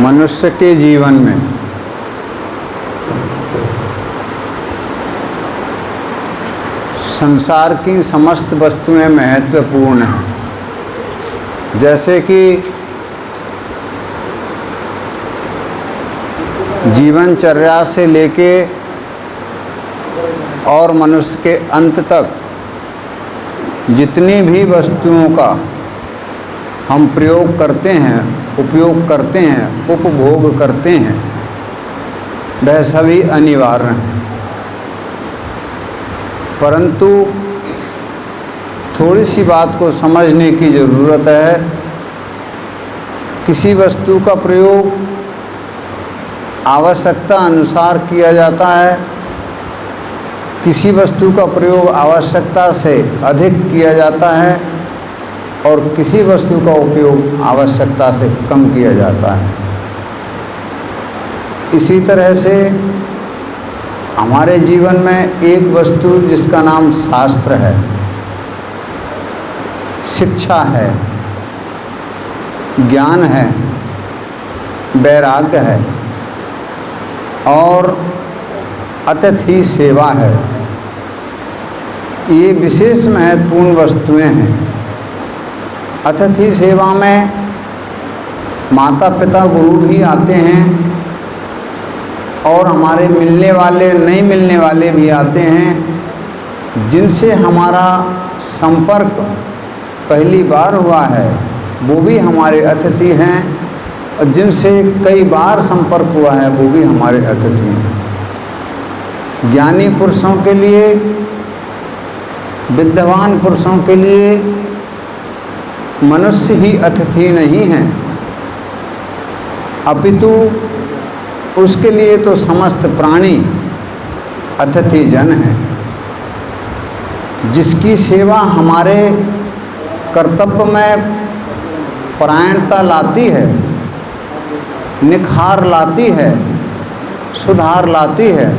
मनुष्य के जीवन में संसार की समस्त वस्तुएं महत्वपूर्ण हैं। जैसे कि जीवनचर्या से लेके और मनुष्य के अंत तक जितनी भी वस्तुओं का हम प्रयोग करते हैं, उपयोग करते हैं, उपभोग करते हैं, वह सभी अनिवार्य हैं। परंतु थोड़ी सी बात को समझने की ज़रूरत है। किसी वस्तु का प्रयोग आवश्यकता अनुसार किया जाता है, किसी वस्तु का प्रयोग आवश्यकता से अधिक किया जाता है और किसी वस्तु का उपयोग आवश्यकता से कम किया जाता है। इसी तरह से हमारे जीवन में एक वस्तु जिसका नाम शास्त्र है, शिक्षा है, ज्ञान है, वैराग्य है और अतिथि सेवा है। ये विशेष महत्वपूर्ण वस्तुएं हैं। अतिथि सेवा में माता पिता गुरु भी आते हैं और हमारे मिलने वाले नहीं मिलने वाले भी आते हैं, जिनसे हमारा संपर्क पहली बार हुआ है वो भी हमारे अतिथि हैं और जिनसे कई बार संपर्क हुआ है वो भी हमारे अतिथि हैं। ज्ञानी पुरुषों के लिए, विद्वान पुरुषों के लिए मनुष्य ही अतिथि नहीं है, अपितु उसके लिए तो समस्त प्राणी अतिथि जन हैं, जिसकी सेवा हमारे कर्तव्य में परायणता लाती है, निखार लाती है, सुधार लाती है,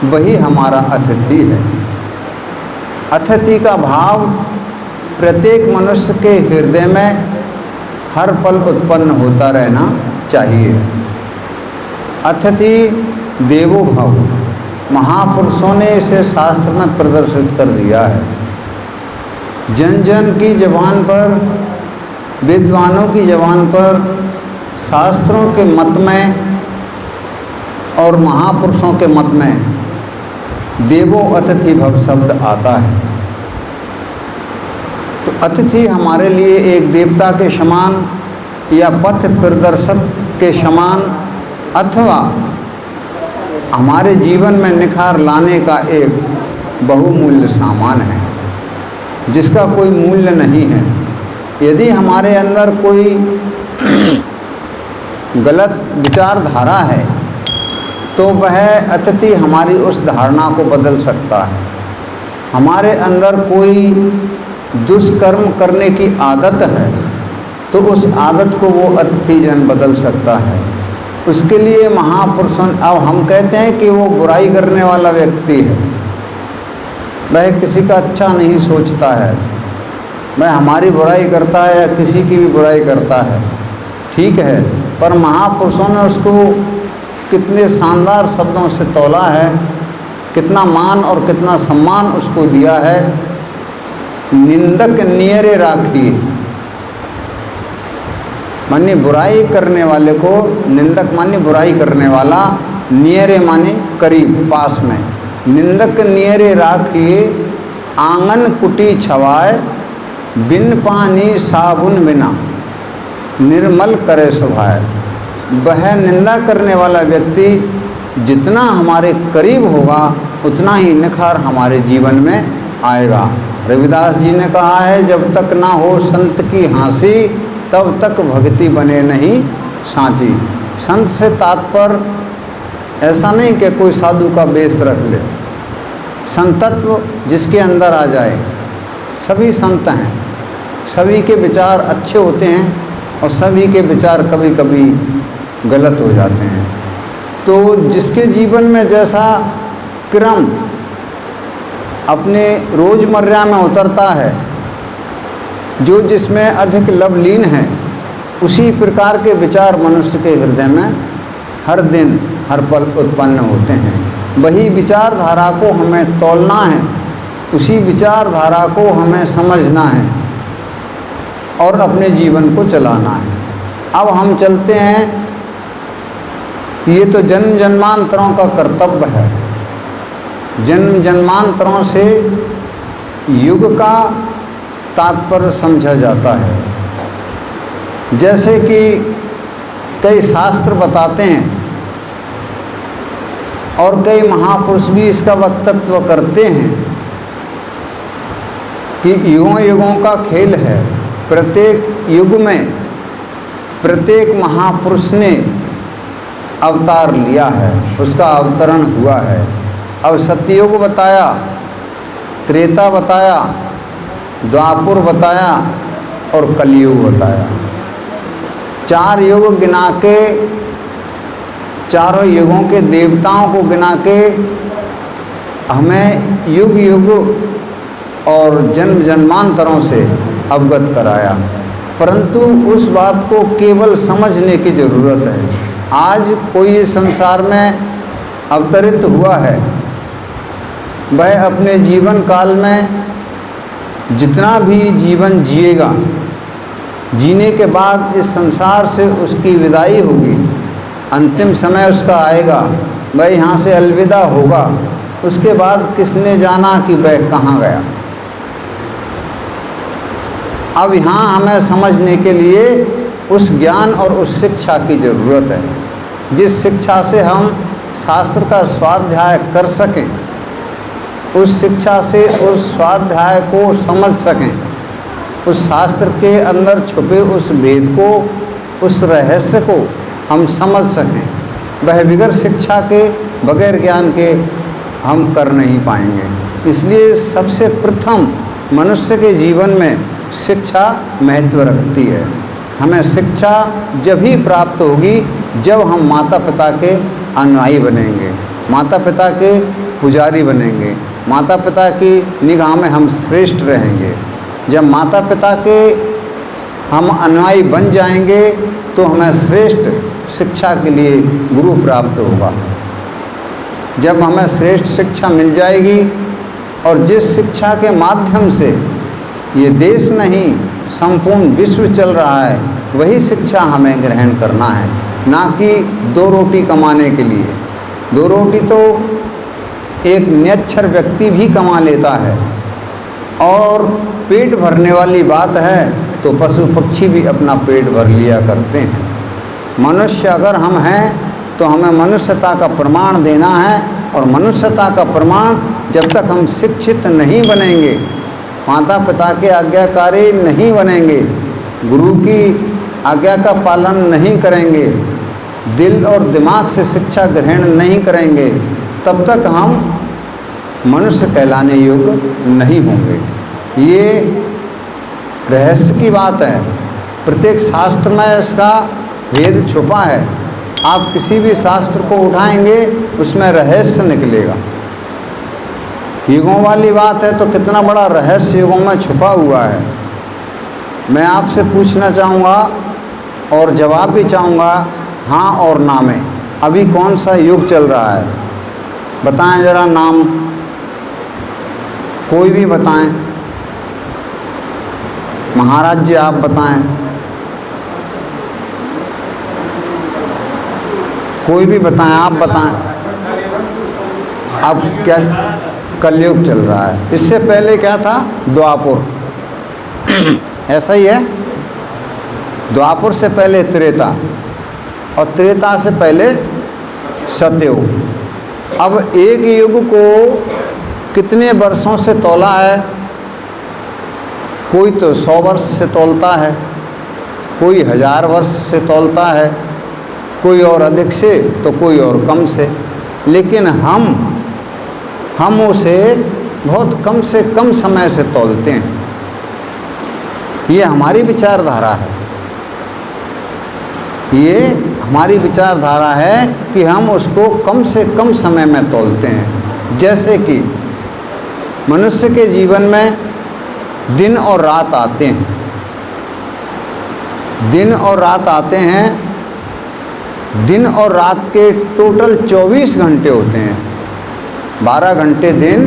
वही हमारा अतिथि है। अतिथि का भाव प्रत्येक मनुष्य के हृदय में हर पल उत्पन्न होता रहना चाहिए। अतिथि देवो भव, महापुरुषों ने इसे शास्त्र में प्रदर्शित कर दिया है। जन जन की ज़बान पर, विद्वानों की ज़बान पर, शास्त्रों के मत में और महापुरुषों के मत में देवो अतिथि भव शब्द आता है। तो अतिथि हमारे लिए एक देवता के समान या पथ प्रदर्शक के समान अथवा हमारे जीवन में निखार लाने का एक बहुमूल्य सामान है, जिसका कोई मूल्य नहीं है। यदि हमारे अंदर कोई गलत विचारधारा है तो वह अतिथि हमारी उस धारणा को बदल सकता है। हमारे अंदर कोई दुष्कर्म करने की आदत है तो उस आदत को वो अतिथि जन बदल सकता है। उसके लिए महापुरुषों, अब हम कहते हैं कि वो बुराई करने वाला व्यक्ति है, वह किसी का अच्छा नहीं सोचता है, वह हमारी बुराई करता है या किसी की भी बुराई करता है, ठीक है, पर महापुरुषों ने उसको कितने शानदार शब्दों से तौला है, कितना मान और कितना सम्मान उसको दिया है। निंदक नियरे राखिए, माने बुराई करने वाले को, निंदक माने बुराई करने वाला, नियरे माने करीब पास में, निंदक नियरे राखिए आंगन कुटी छवाए बिन पानी साबुन बिना निर्मल करे सुभाए। वह निंदा करने वाला व्यक्ति जितना हमारे करीब होगा उतना ही निखार हमारे जीवन में आएगा। रविदास जी ने कहा है, जब तक ना हो संत की हाँसी तब तक भक्ति बने नहीं सांची। संत से तात्पर्य ऐसा नहीं कि कोई साधु का वेश रख ले, संतत्व जिसके अंदर आ जाए। सभी संत हैं, सभी के विचार अच्छे होते हैं और सभी के विचार कभी कभी गलत हो जाते हैं। तो जिसके जीवन में जैसा क्रम अपने रोजमर्रा में उतरता है, जो जिसमें अधिक लवलीन है, उसी प्रकार के विचार मनुष्य के हृदय में हर दिन हर पल उत्पन्न होते हैं। वही विचारधारा को हमें तौलना है, उसी विचारधारा को हमें समझना है और अपने जीवन को चलाना है। अब हम चलते हैं, ये तो जन्म जन्मांतरों का कर्तव्य है। जन्म जन्मांतरों से युग का तात्पर्य समझा जाता है। जैसे कि कई शास्त्र बताते हैं और कई महापुरुष भी इसका वक्तव्य करते हैं कि युगों युगों का खेल है। प्रत्येक युग में प्रत्येक महापुरुष ने अवतार लिया है, उसका अवतरण हुआ है। अब सत्ययुग बताया, त्रेता बताया, द्वापुर बताया और कलयुग बताया। 4 युग गिना के, चारों युगों के देवताओं को गिना के हमें युग युग और जन्म जन्मांतरों से अवगत कराया। परंतु उस बात को केवल समझने की ज़रूरत है। आज कोई संसार में अवतरित हुआ है, वह अपने जीवन काल में जितना भी जीवन जिएगा, जीने के बाद इस संसार से उसकी विदाई होगी, अंतिम समय उसका आएगा, वह यहाँ से अलविदा होगा। उसके बाद किसने जाना कि वह कहाँ गया। अब यहाँ हमें समझने के लिए उस ज्ञान और उस शिक्षा की ज़रूरत है, जिस शिक्षा से हम शास्त्र का स्वाध्याय कर सकें, उस शिक्षा से उस स्वाध्याय को समझ सकें, उस शास्त्र के अंदर छुपे उस भेद को, उस रहस्य को हम समझ सकें। वह बगैर शिक्षा के, बगैर ज्ञान के हम कर नहीं पाएंगे। इसलिए सबसे प्रथम मनुष्य के जीवन में शिक्षा महत्व रखती है। हमें शिक्षा जब ही प्राप्त होगी जब हम माता पिता के अनुयायी बनेंगे, माता पिता के पुजारी बनेंगे, माता पिता की निगाह में हम श्रेष्ठ रहेंगे। जब माता पिता के हम अनुयायी बन जाएंगे तो हमें श्रेष्ठ शिक्षा के लिए गुरु प्राप्त होगा। जब हमें श्रेष्ठ शिक्षा मिल जाएगी और जिस शिक्षा के माध्यम से ये देश नहीं संपूर्ण विश्व चल रहा है, वही शिक्षा हमें ग्रहण करना है, ना कि 2 रोटी कमाने के लिए। 2 रोटी तो एक निरक्षर व्यक्ति भी कमा लेता है, और पेट भरने वाली बात है तो पशु पक्षी भी अपना पेट भर लिया करते हैं। मनुष्य अगर हम हैं तो हमें मनुष्यता का प्रमाण देना है, और मनुष्यता का प्रमाण जब तक हम शिक्षित नहीं बनेंगे, माता पिता के आज्ञाकारी नहीं बनेंगे, गुरु की आज्ञा का पालन नहीं करेंगे, दिल और दिमाग से शिक्षा ग्रहण नहीं करेंगे तब तक हम मनुष्य कहलाने योग्य नहीं होंगे। ये रहस्य की बात है। प्रत्येक शास्त्र में इसका भेद छुपा है। आप किसी भी शास्त्र को उठाएंगे उसमें रहस्य निकलेगा। युगों वाली बात है तो कितना बड़ा रहस्य युगों में छुपा हुआ है। मैं आपसे पूछना चाहूँगा और जवाब भी चाहूँगा हाँ और ना में, अभी कौन सा युग चल रहा है? बताएं जरा नाम, कोई भी बताएं। महाराज जी आप बताएं, कोई भी बताएं, आप बताएं। अब क्या कलयुग चल रहा है। इससे पहले क्या था? द्वापुर। ऐसा ही है। द्वापुर से पहले त्रेता और त्रेता से पहले सतयुग। अब एक युग को कितने वर्षों से तौला है? कोई तो 100 वर्ष से तौलता है, कोई 1000 वर्ष से तौलता है, कोई और अधिक से तो कोई और कम से। लेकिन हम उसे बहुत कम से कम समय से तौलते हैं। ये हमारी विचारधारा है। ये हमारी विचारधारा है कि हम उसको कम से कम समय में तौलते हैं। जैसे कि मनुष्य के जीवन में दिन और रात आते हैं। दिन और रात आते हैं। दिन और रात के टोटल 24 घंटे होते हैं। 12 घंटे दिन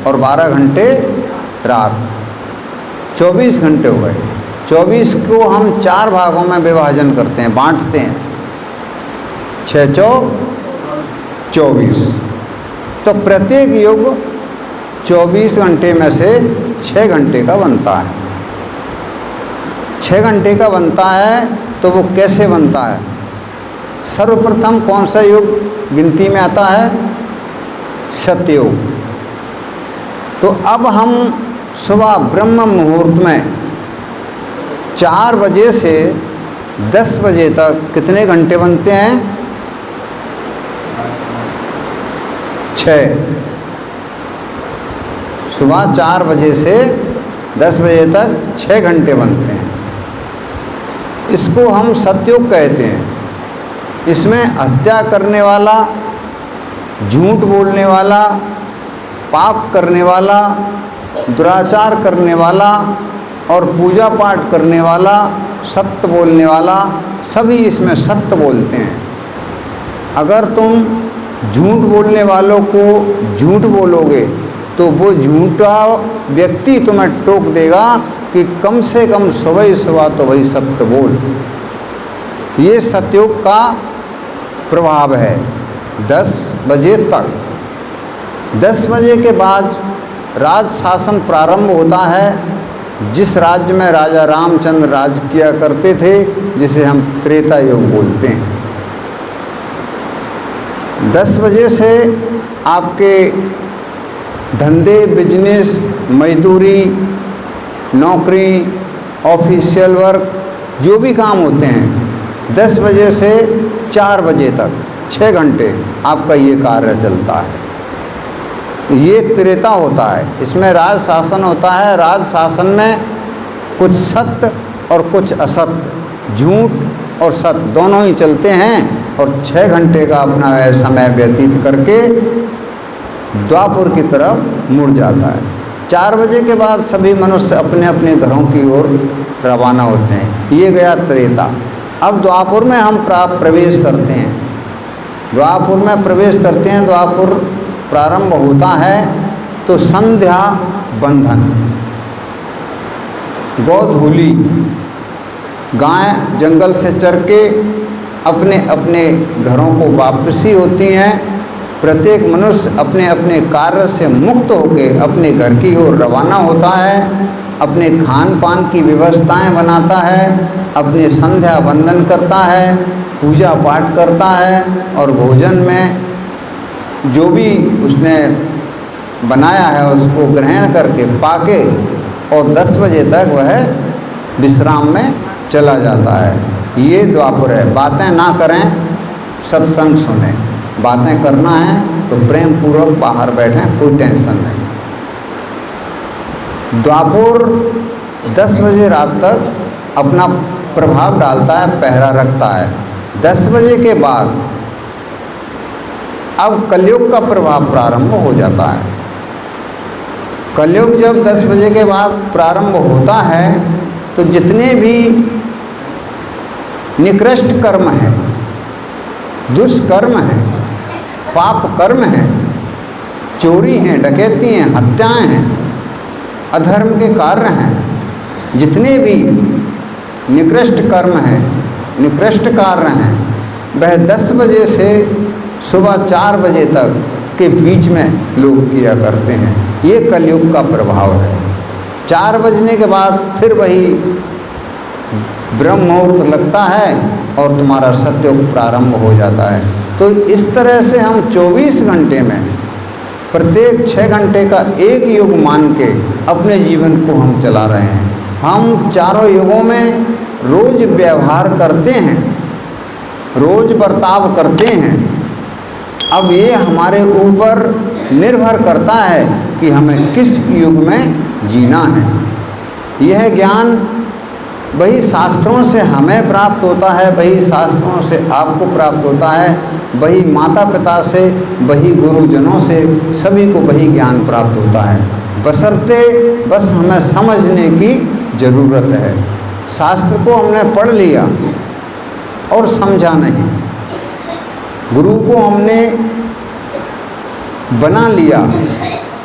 और 12 घंटे रात, 24 घंटे हो गए। 24 को हम 4 भागों में विभाजन करते हैं, बांटते हैं। 6 चौक 24। तो प्रत्येक युग 24 घंटे में से 6 घंटे का बनता है। 6 घंटे का बनता है तो वो कैसे बनता है? सर्वप्रथम कौन सा युग गिनती में आता है? सतयुग। तो अब हम सुबह ब्रह्म मुहूर्त में 4 बजे से 10 बजे तक कितने घंटे बनते हैं? 6। सुबह 4 बजे से 10 बजे तक 6 घंटे बनते हैं। इसको हम सतयुग कहते हैं। इसमें हत्या करने वाला, झूठ बोलने वाला, पाप करने वाला, दुराचार करने वाला और पूजा पाठ करने वाला, सत्य बोलने वाला, सभी इसमें सत्य बोलते हैं। अगर तुम झूठ बोलने वालों को झूठ बोलोगे तो वो झूठा व्यक्ति तुम्हें टोक देगा कि कम से कम सुबह तो वही सत्य बोल। ये सतयुग का प्रभाव है 10 बजे तक। 10 बजे के बाद राज शासन प्रारंभ होता है। जिस राज्य में राजा रामचंद्र राज किया करते थे, जिसे हम त्रेता युग बोलते हैं। 10 बजे से आपके धंधे, बिजनेस, मजदूरी, नौकरी, ऑफिशियल वर्क, जो भी काम होते हैं 10 बजे से 4 बजे तक 6 घंटे आपका ये कार्य चलता है। ये त्रेता होता है। इसमें राज शासन होता है। राज शासन में कुछ सत्य और कुछ असत्य, झूठ और सत्य दोनों ही चलते हैं। और 6 घंटे का अपना समय व्यतीत करके द्वापुर की तरफ मुड़ जाता है। 4 बजे के बाद सभी मनुष्य अपने अपने घरों की ओर रवाना होते हैं। ये गया त्रेता। अब द्वापुर में हम प्रवेश करते हैं। द्वापुर में प्रवेश करते हैं। द्वापुर प्रारंभ होता है तो संध्या बंधन, गोधूली, गाय जंगल से चर के अपने अपने घरों को वापसी होती हैं। प्रत्येक मनुष्य अपने अपने कार्य से मुक्त होकर अपने घर की ओर रवाना होता है। अपने खान पान की व्यवस्थाएं बनाता है, अपने संध्या वंदन करता है, पूजा पाठ करता है और भोजन में जो भी उसने बनाया है उसको ग्रहण करके पाके और 10 बजे तक वह विश्राम में चला जाता है। ये द्वापुर है। बातें ना करें, सत्संग सुने। बातें करना है तो प्रेम पूर्वक बाहर बैठें, कोई टेंशन नहीं। द्वापर 10 बजे रात तक अपना प्रभाव डालता है, पहरा रखता है। 10 बजे के बाद अब कलयुग का प्रभाव प्रारंभ हो जाता है। कलयुग जब 10 बजे के बाद प्रारंभ होता है तो जितने भी निकृष्ट कर्म हैं, दुष्कर्म हैं, पाप कर्म हैं, चोरी हैं, डकैती हैं, हत्याएं हैं, अधर्म के कार्य हैं, जितने भी निकृष्ट कर्म हैं, निकृष्ट कार्य हैं, वह 10 बजे से सुबह 4 बजे तक के बीच में लोग किया करते हैं। ये कलयुग का प्रभाव है। 4 बजने के बाद फिर वही ब्रह्म मुहूर्त लगता है और तुम्हारा सत्युग प्रारंभ हो जाता है। तो इस तरह से हम 24 घंटे में प्रत्येक 6 घंटे का एक युग मान के अपने जीवन को हम चला रहे हैं। हम चारों युगों में रोज व्यवहार करते हैं, रोज बर्ताव करते हैं। अब ये हमारे ऊपर निर्भर करता है कि हमें किस युग में जीना है। यह ज्ञान वही शास्त्रों से हमें प्राप्त होता है, वही शास्त्रों से आपको प्राप्त होता है, वही माता पिता से, वही गुरुजनों से, सभी को वही ज्ञान प्राप्त होता है। बशर्ते बस हमें समझने की ज़रूरत है। शास्त्र को हमने पढ़ लिया और समझा नहीं, गुरु को हमने बना लिया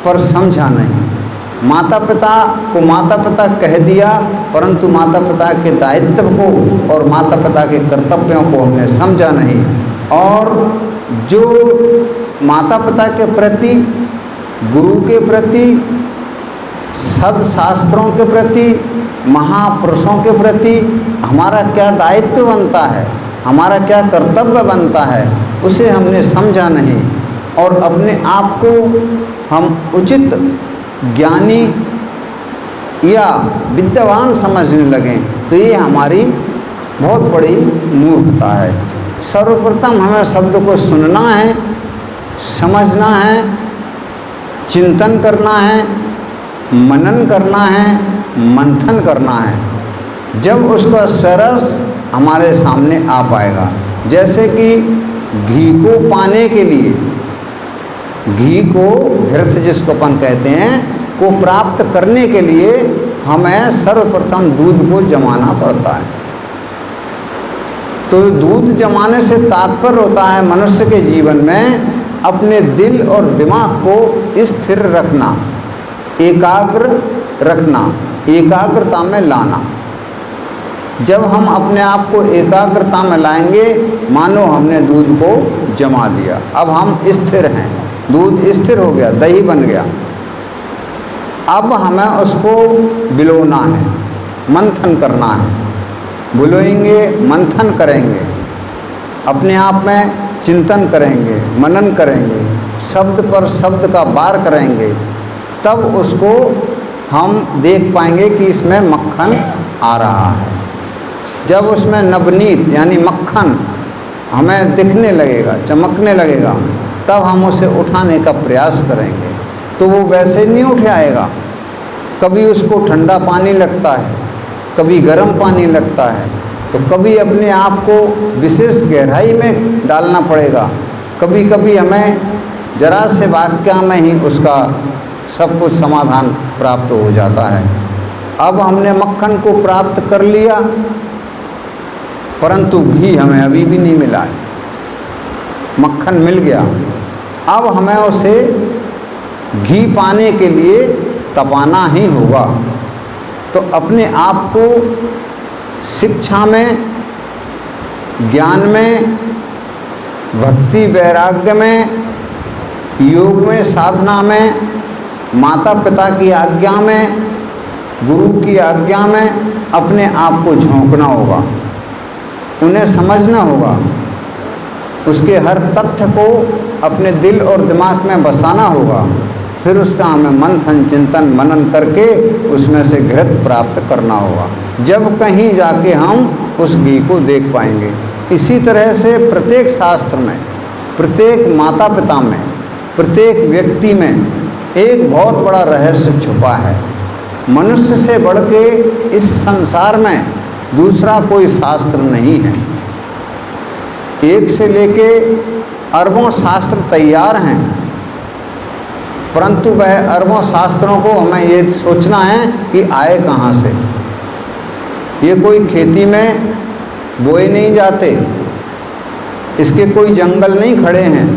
पर समझा नहीं, माता पिता को माता पिता कह दिया परंतु माता पिता के दायित्व को और माता पिता के कर्तव्यों को हमने समझा नहीं। और जो माता पिता के प्रति, गुरु के प्रति, सदशास्त्रों के प्रति, महापुरुषों के प्रति हमारा क्या दायित्व बनता है, हमारा क्या कर्तव्य बनता है, उसे हमने समझा नहीं और अपने आप को हम उचित ज्ञानी या विद्वान समझने लगें तो ये हमारी बहुत बड़ी मूर्खता है। सर्वप्रथम हमें शब्द को सुनना है, समझना है, चिंतन करना है, मनन करना है, मंथन करना है। जब उसका स्वरस हमारे सामने आ पाएगा, जैसे कि घी को पाने के लिए, घी को, घृत जिसको अपन कहते हैं, को प्राप्त करने के लिए हमें सर्वप्रथम दूध को जमाना पड़ता है। तो दूध जमाने से तात्पर्य होता है मनुष्य के जीवन में अपने दिल और दिमाग को स्थिर रखना, एकाग्र रखना, एकाग्रता में लाना। जब हम अपने आप को एकाग्रता में लाएंगे, मानो हमने दूध को जमा दिया, अब हम स्थिर हैं, दूध स्थिर हो गया, दही बन गया। अब हमें उसको बिलोना है, मंथन करना है। बुलोएंगे, मंथन करेंगे, अपने आप में चिंतन करेंगे, मनन करेंगे, शब्द पर शब्द का वार करेंगे, तब उसको हम देख पाएंगे कि इसमें मक्खन आ रहा है। जब उसमें नवनीत यानी मक्खन हमें दिखने लगेगा, चमकने लगेगा, तब हम उसे उठाने का प्रयास करेंगे। तो वो वैसे नहीं उठ आएगा, कभी उसको ठंडा पानी लगता है, कभी गर्म पानी लगता है, तो कभी अपने आप को विशेष गहराई में डालना पड़ेगा, कभी कभी हमें जरा से वाक्य में ही उसका सब कुछ समाधान प्राप्त हो जाता है। अब हमने मक्खन को प्राप्त कर लिया परंतु घी हमें अभी भी नहीं मिला है। मक्खन मिल गया, अब हमें उसे घी पाने के लिए तपाना ही होगा। तो अपने आप को शिक्षा में, ज्ञान में, भक्ति वैराग्य में, योग में, साधना में, माता पिता की आज्ञा में, गुरु की आज्ञा में अपने आप को झोंकना होगा, उन्हें समझना होगा, उसके हर तथ्य को अपने दिल और दिमाग में बसाना होगा। फिर उसका हमें मंथन, चिंतन, मनन करके उसमें से घृत प्राप्त करना होगा। जब कहीं जाके हम उस घी को देख पाएंगे। इसी तरह से प्रत्येक शास्त्र में, प्रत्येक माता पिता में, प्रत्येक व्यक्ति में एक बहुत बड़ा रहस्य छुपा है। मनुष्य से बढ़ के इस संसार में दूसरा कोई शास्त्र नहीं है। एक से लेके अरबों शास्त्र तैयार हैं, परंतु वह अरबों शास्त्रों को हमें ये सोचना है कि आए कहाँ से। ये कोई खेती में बोए नहीं जाते, इसके कोई जंगल नहीं खड़े हैं,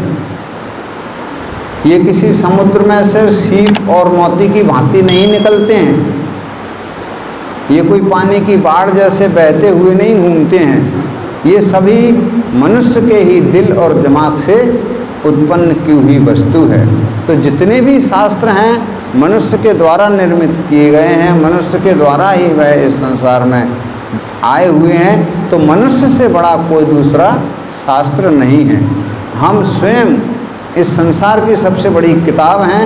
ये किसी समुद्र में से सीप और मोती की भांति नहीं निकलते हैं, ये कोई पानी की बाढ़ जैसे बहते हुए नहीं घूमते हैं। ये सभी मनुष्य के ही दिल और दिमाग से उत्पन्न की हुई वस्तु है। तो जितने भी शास्त्र हैं मनुष्य के द्वारा निर्मित किए गए हैं, मनुष्य के द्वारा ही वह इस संसार में आए हुए हैं। तो मनुष्य से बड़ा कोई दूसरा शास्त्र नहीं है। हम स्वयं इस संसार की सबसे बड़ी किताब हैं।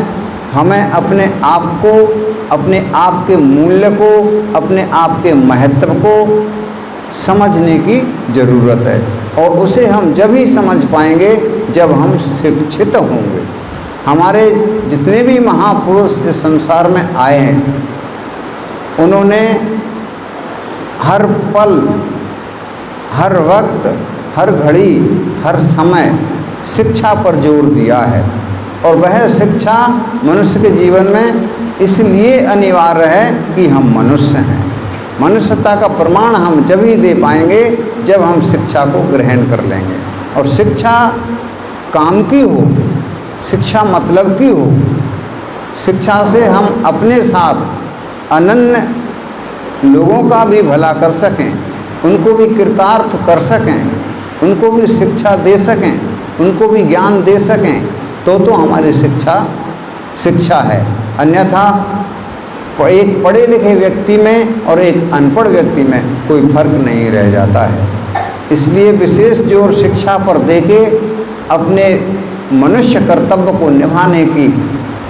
हमें अपने आप को, अपने आप के मूल्य को, अपने आप के महत्व को समझने की ज़रूरत है, और उसे हम जब ही समझ पाएंगे जब हम शिक्षित होंगे। हमारे जितने भी महापुरुष इस संसार में आए हैं, उन्होंने हर पल, हर वक्त, हर घड़ी, हर समय शिक्षा पर जोर दिया है, और वह शिक्षा मनुष्य के जीवन में इसलिए अनिवार्य है कि हम मनुष्य हैं। मनुष्यता का प्रमाण हम जब ही दे पाएंगे जब हम शिक्षा को ग्रहण कर लेंगे, और शिक्षा काम की हो, शिक्षा मतलब की हो। शिक्षा से हम अपने साथ अनन्य लोगों का भी भला कर सकें, उनको भी कृतार्थ कर सकें, उनको भी शिक्षा दे सकें, उनको भी ज्ञान दे सकें, तो हमारी शिक्षा है। अन्यथा एक पढ़े लिखे व्यक्ति में और एक अनपढ़ व्यक्ति में कोई फर्क नहीं रह जाता है। इसलिए विशेष जोर शिक्षा पर देके अपने मनुष्य कर्तव्य को निभाने की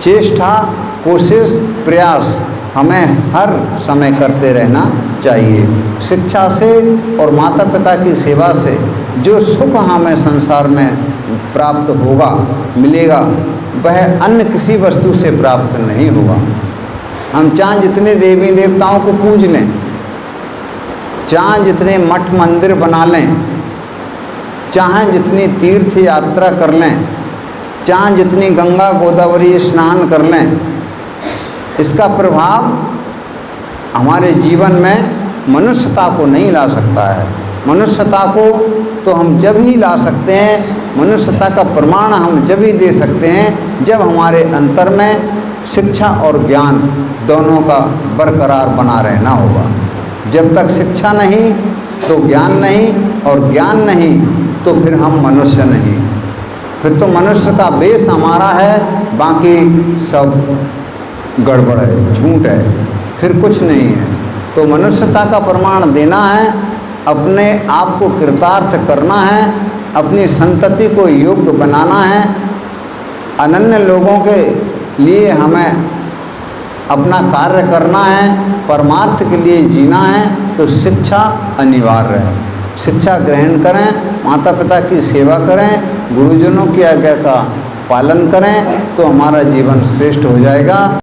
चेष्टा, कोशिश, प्रयास हमें हर समय करते रहना चाहिए। शिक्षा से और माता पिता की सेवा से जो सुख हमें संसार में प्राप्त होगा, मिलेगा, वह अन्य किसी वस्तु से प्राप्त नहीं होगा। हम चाहे जितने देवी देवताओं को पूज लें, चाहे जितने मठ मंदिर बना लें, चाहे जितनी तीर्थ यात्रा कर लें, चाहे जितनी गंगा गोदावरी स्नान कर लें, इसका प्रभाव हमारे जीवन में मनुष्यता को नहीं ला सकता है। मनुष्यता को तो हम जब ही ला सकते हैं, मनुष्यता का प्रमाण हम जब ही दे सकते हैं जब हमारे अंतर में शिक्षा और ज्ञान दोनों का बरकरार बना रहना होगा। जब तक शिक्षा नहीं तो ज्ञान नहीं, और ज्ञान नहीं तो फिर हम मनुष्य नहीं। फिर तो मनुष्य का बेस हमारा है, बाकी सब गड़बड़ है, झूठ है, फिर कुछ नहीं है। तो मनुष्यता का प्रमाण देना है, अपने आप को कृतार्थ करना है, अपनी संतति को योग्य बनाना है, अनन्य लोगों के लिए हमें अपना कार्य करना है, परमार्थ के लिए जीना है। तो शिक्षा अनिवार्य है। शिक्षा ग्रहण करें, माता पिता की सेवा करें, गुरुजनों की आज्ञा का पालन करें, तो हमारा जीवन श्रेष्ठ हो जाएगा।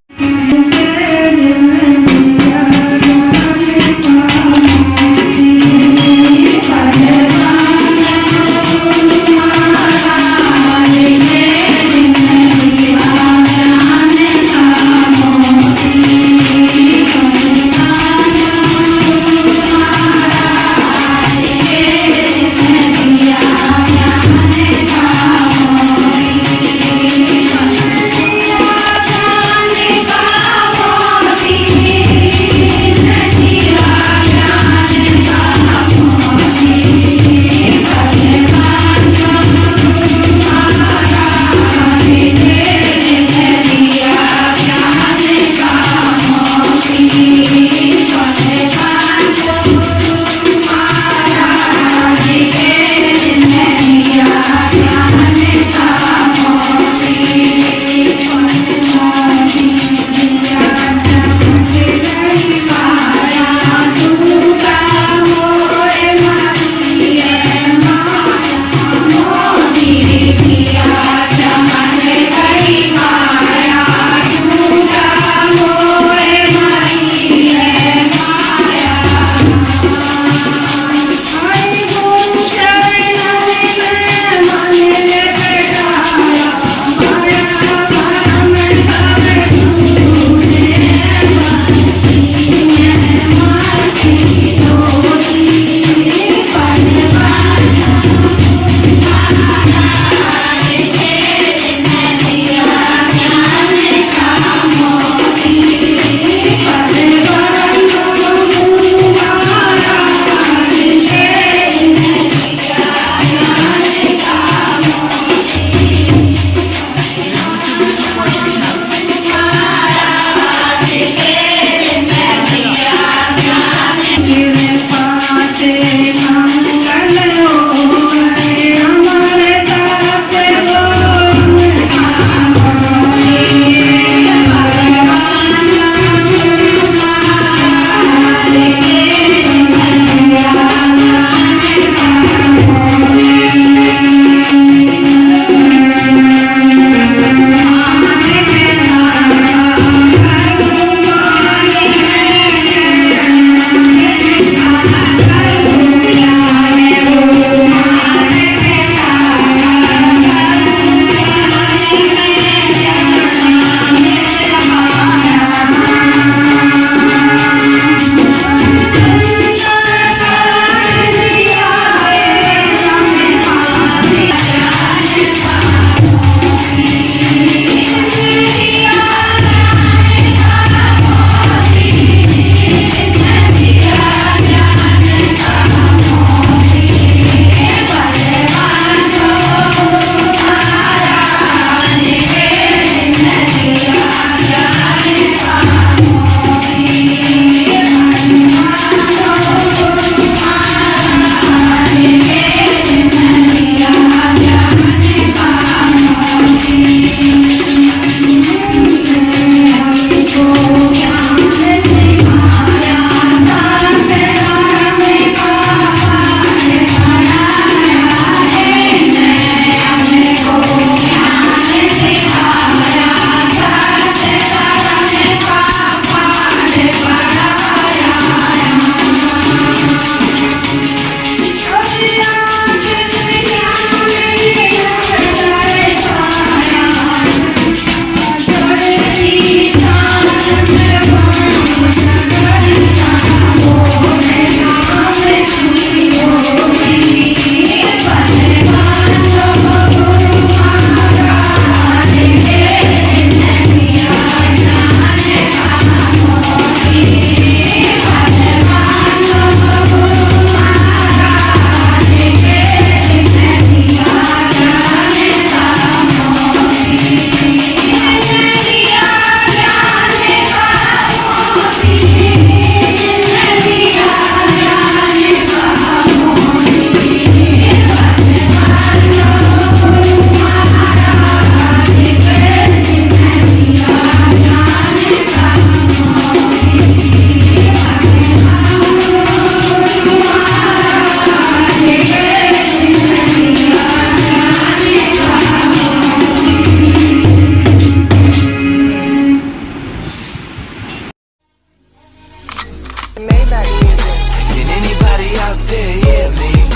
Maybach music. Can anybody out there hear me?